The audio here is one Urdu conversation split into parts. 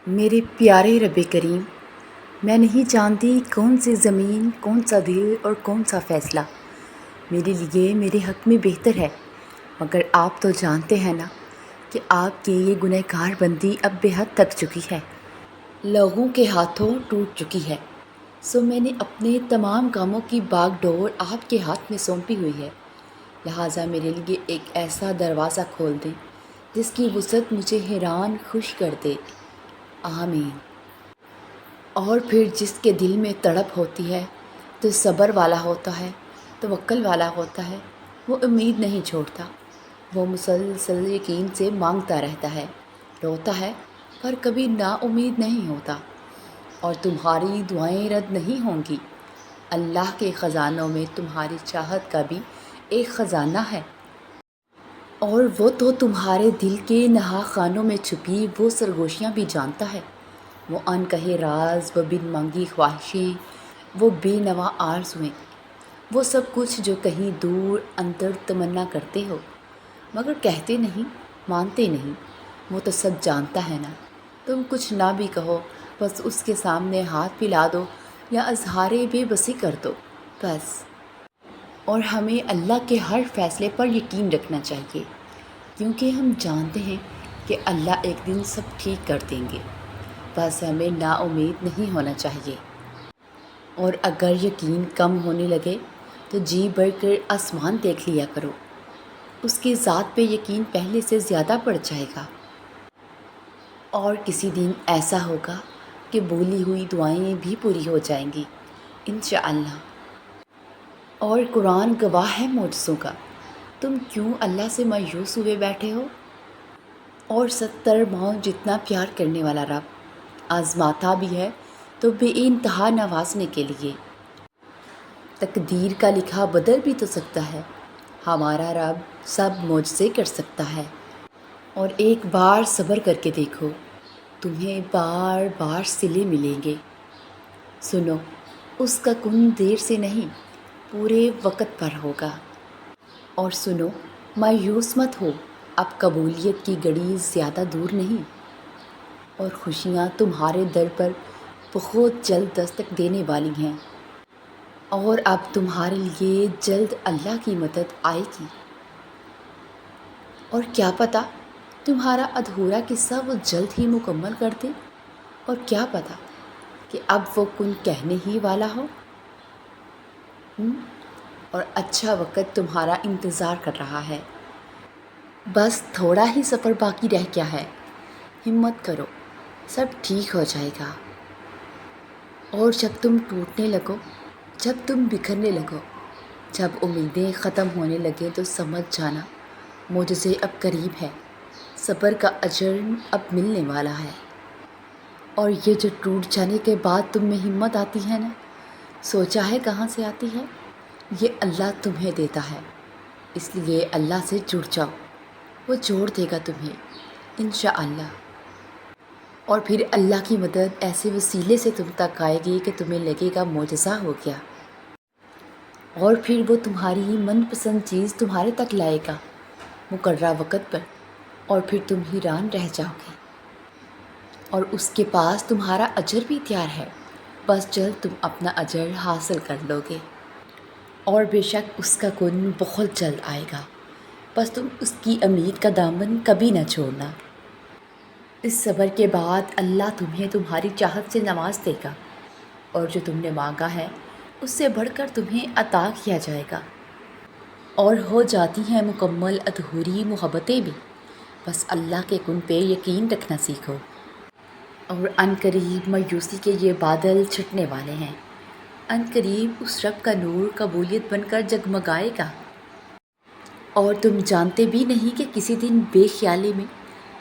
میرے پیارے رب کریم، میں نہیں جانتی کون سی زمین، کون سا دل اور کون سا فیصلہ میرے لیے میرے حق میں بہتر ہے، مگر آپ تو جانتے ہیں نا کہ آپ کی یہ گنہ گار بندی اب بے حد تک چکی ہے، لوگوں کے ہاتھوں ٹوٹ چکی ہے۔ میں نے اپنے تمام کاموں کی باغ ڈور آپ کے ہاتھ میں سونپی ہوئی ہے، لہٰذا میرے لیے ایک ایسا دروازہ کھول دیں جس کی وسعت مجھے حیران خوش کر دے، آمین۔ اور پھر جس کے دل میں تڑپ ہوتی ہے، تو صبر والا ہوتا ہے، توکل والا ہوتا ہے، وہ امید نہیں چھوڑتا، وہ مسلسل یقین سے مانگتا رہتا ہے، روتا ہے پر کبھی نا امید نہیں ہوتا، اور تمہاری دعائیں رد نہیں ہوں گی۔ اللہ کے خزانوں میں تمہاری چاہت کا بھی ایک خزانہ ہے، اور وہ تو تمہارے دل کے نہا خانوں میں چھپی وہ سرگوشیاں بھی جانتا ہے، وہ ان کہے راز، وہ بن مانگی خواہشیں، وہ بے نوا آرزوئیں، وہ سب کچھ جو کہیں دور اندر تمنا کرتے ہو مگر کہتے نہیں، مانتے نہیں، وہ تو سب جانتا ہے نا۔ تم کچھ نہ بھی کہو، بس اس کے سامنے ہاتھ پھیلا دو یا اظہار بے بسی کر دو، بس۔ اور ہمیں اللہ کے ہر فیصلے پر یقین رکھنا چاہیے، کیونکہ ہم جانتے ہیں کہ اللہ ایک دن سب ٹھیک کر دیں گے، بس ہمیں نا امید نہیں ہونا چاہیے۔ اور اگر یقین کم ہونے لگے تو جی بڑھ کر آسمان دیکھ لیا کرو، اس کی ذات پہ یقین پہلے سے زیادہ بڑھ جائے گا، اور کسی دن ایسا ہوگا کہ بولی ہوئی دعائیں بھی پوری ہو جائیں گی انشاءاللہ۔ اور قرآن گواہ ہے معجزوں کا، تم کیوں اللہ سے مایوس ہوئے بیٹھے ہو؟ اور 70 ماؤں جتنا پیار کرنے والا رب آزماتا بھی ہے تو بے انتہا نوازنے کے لیے۔ تقدیر کا لکھا بدل بھی تو سکتا ہے، ہمارا رب سب معجزے کر سکتا ہے۔ اور ایک بار صبر کر کے دیکھو، تمہیں بار بار صلے ملیں گے۔ سنو، اس کا کن دیر سے نہیں، پورے وقت پر ہوگا۔ اور سنو، مایوس مت ہو، اب قبولیت کی گھڑی زیادہ دور نہیں، اور خوشیاں تمہارے در پر بہت جلد دستک دینے والی ہیں، اور اب تمہارے لیے جلد اللہ کی مدد آئے گی۔ اور کیا پتہ تمہارا ادھورا قصہ وہ جلد ہی مکمل کر دے، اور کیا پتہ کہ اب وہ کن کہنے ہی والا ہو، اور اچھا وقت تمہارا انتظار کر رہا ہے۔ بس تھوڑا ہی سفر باقی رہ گیا ہے، ہمت کرو، سب ٹھیک ہو جائے گا۔ اور جب تم ٹوٹنے لگو، جب تم بکھرنے لگو، جب امیدیں ختم ہونے لگیں تو سمجھ جانا معجزے اب قریب ہے، صبر کا اجر اب ملنے والا ہے۔ اور یہ جو ٹوٹ جانے کے بعد تم میں ہمت آتی ہے نا، سوچا ہے کہاں سے آتی ہے؟ یہ اللہ تمہیں دیتا ہے، اس لیے اللہ سے جڑ جاؤ، وہ جوڑ دے گا تمہیں انشاءاللہ۔ اور پھر اللہ کی مدد ایسے وسیلے سے تم تک آئے گی کہ تمہیں لگے گا معجزہ ہو گیا، اور پھر وہ تمہاری من پسند چیز تمہارے تک لائے گا مقررہ وقت پر، اور پھر تم حیران رہ جاؤ گے، اور اس کے پاس تمہارا اجر بھی تیار ہے، بس جلد تم اپنا اجر حاصل کر لو گے۔ اور بے شک اس کا کن بہت جلد آئے گا، بس تم اس کی امید کا دامن کبھی نہ چھوڑنا۔ اس صبر کے بعد اللہ تمہیں تمہاری چاہت سے نواز دے گا، اور جو تم نے مانگا ہے اس سے بڑھ کر تمہیں عطا کیا جائے گا، اور ہو جاتی ہیں مکمل ادھوری محبتیں بھی، بس اللہ کے کن پہ یقین رکھنا سیکھو۔ اور ان قریب مایوسی کے یہ بادل چھٹنے والے ہیں، ان قریب اس رب کا نور قبولیت بن کر جگمگائے گا، اور تم جانتے بھی نہیں کہ کسی دن بے خیالی میں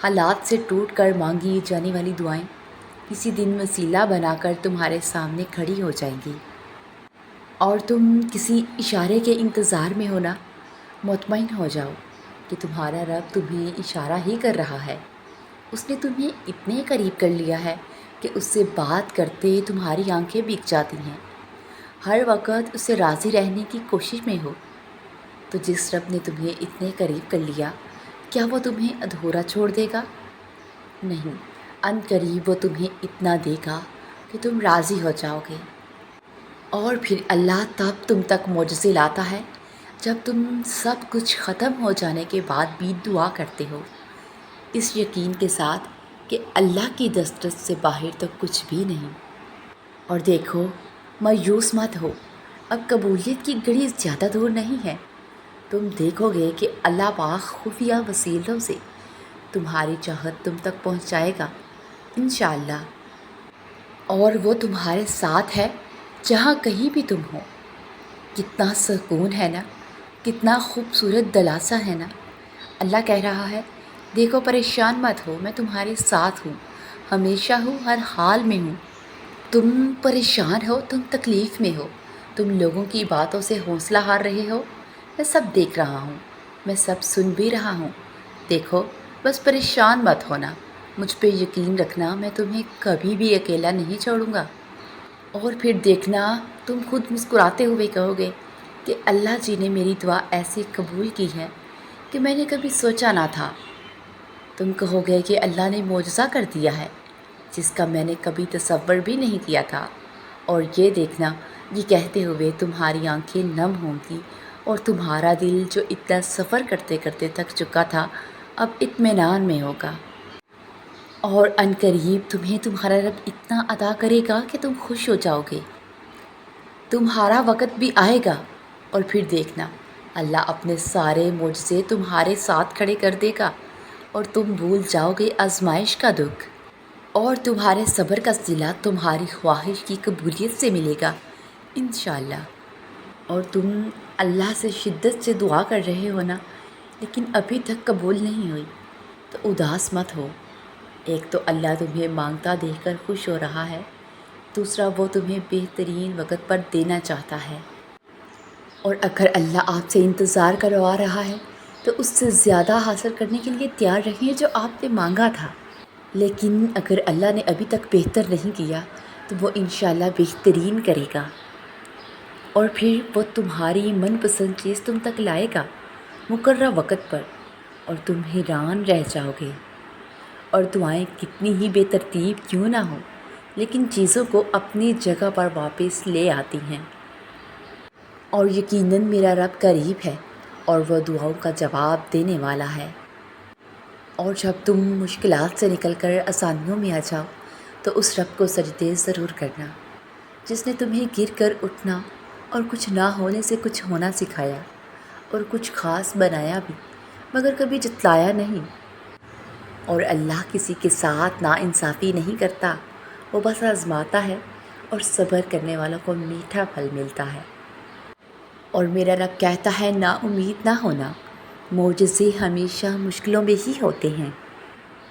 حالات سے ٹوٹ کر مانگی جانے والی دعائیں کسی دن وسیلہ بنا کر تمہارے سامنے کھڑی ہو جائیں گی، اور تم کسی اشارے کے انتظار میں ہونا، مطمئن ہو جاؤ کہ تمہارا رب تمہیں اشارہ ہی کر رہا ہے، اس نے تمہیں اتنے قریب کر لیا ہے کہ اس سے بات کرتے تمہاری آنکھیں بھیگ جاتی ہیں، ہر وقت اس سے راضی رہنے کی کوشش میں ہو۔ تو جس رب نے تمہیں اتنے قریب کر لیا، کیا وہ تمہیں ادھورا چھوڑ دے گا؟ نہیں، ان قریب وہ تمہیں اتنا دے گا کہ تم راضی ہو جاؤ گے۔ اور پھر اللہ تب تم تک معجزے لاتا ہے جب تم سب کچھ ختم ہو جانے کے بعد بھی دعا کرتے ہو، اس یقین کے ساتھ کہ اللہ کی دسترس سے باہر تو کچھ بھی نہیں۔ اور دیکھو، مایوس مت ہو، اب قبولیت کی گھڑی زیادہ دور نہیں ہے۔ تم دیکھو گے کہ اللہ پاک خفیہ وسیلوں سے تمہاری چاہت تم تک پہنچائے گا انشاءاللہ۔ اور وہ تمہارے ساتھ ہے جہاں کہیں بھی تم ہو۔ کتنا سکون ہے نا، کتنا خوبصورت دلاسا ہے نا۔ اللہ کہہ رہا ہے، دیکھو پریشان مت ہو، میں تمہارے ساتھ ہوں، ہمیشہ ہوں، ہر حال میں ہوں۔ تم پریشان ہو، تم تکلیف میں ہو، تم لوگوں کی باتوں سے حوصلہ ہار رہے ہو، میں سب دیکھ رہا ہوں، میں سب سن بھی رہا ہوں۔ دیکھو، بس پریشان مت ہونا، مجھ پہ یقین رکھنا، میں تمہیں کبھی بھی اکیلا نہیں چھوڑوں گا۔ اور پھر دیکھنا، تم خود مسکراتے ہوئے کہو گے کہ اللہ جی نے میری دعا ایسی قبول کی ہے کہ میں نے کبھی سوچا نہ تھا۔ تم کہو گے کہ اللہ نے معجزہ کر دیا ہے جس کا میں نے کبھی تصور بھی نہیں کیا تھا۔ اور یہ دیکھنا، یہ کہتے ہوئے تمہاری آنکھیں نم ہوں گی اور تمہارا دل جو اتنا سفر کرتے کرتے تھک چکا تھا اب اطمینان میں ہوگا۔ اور ان قریب تمہیں تمہارا رب اتنا عطا کرے گا کہ تم خوش ہو جاؤ گے۔ تمہارا وقت بھی آئے گا اور پھر دیکھنا، اللہ اپنے سارے معجزے تمہارے ساتھ کھڑے کر دے گا اور تم بھول جاؤ گے آزمائش کا دکھ، اور تمہارے صبر کا صلہ تمہاری خواہش کی قبولیت سے ملے گا انشاءاللہ۔ اور تم اللہ سے شدت سے دعا کر رہے ہو نا، لیکن ابھی تک قبول نہیں ہوئی، تو اداس مت ہو۔ ایک تو اللہ تمہیں مانگتا دیکھ کر خوش ہو رہا ہے، دوسرا وہ تمہیں بہترین وقت پر دینا چاہتا ہے۔ اور اگر اللہ آپ سے انتظار کروا رہا ہے تو اس سے زیادہ حاصل کرنے کے لیے تیار رہیں جو آپ نے مانگا تھا۔ لیکن اگر اللہ نے ابھی تک بہتر نہیں کیا تو وہ انشاءاللہ بہترین کرے گا، اور پھر وہ تمہاری من پسند چیز تم تک لائے گا مقررہ وقت پر، اور تم حیران رہ جاؤ گے۔ اور دعائیں کتنی ہی بے ترتیب کیوں نہ ہوں، لیکن چیزوں کو اپنی جگہ پر واپس لے آتی ہیں۔ اور یقیناً میرا رب قریب ہے اور وہ دعاؤں کا جواب دینے والا ہے۔ اور جب تم مشکلات سے نکل کر آسانیوں میں آ جاؤ تو اس رب کو سجدے ضرور کرنا جس نے تمہیں گر کر اٹھنا اور کچھ نہ ہونے سے کچھ ہونا سکھایا، اور کچھ خاص بنایا بھی مگر کبھی جتلایا نہیں۔ اور اللہ کسی کے ساتھ ناانصافی نہیں کرتا، وہ بس آزماتا ہے اور صبر کرنے والوں کو میٹھا پھل ملتا ہے۔ اور میرا رب کہتا ہے، نا امید نہ ہونا، معجزے ہمیشہ مشکلوں میں ہی ہوتے ہیں۔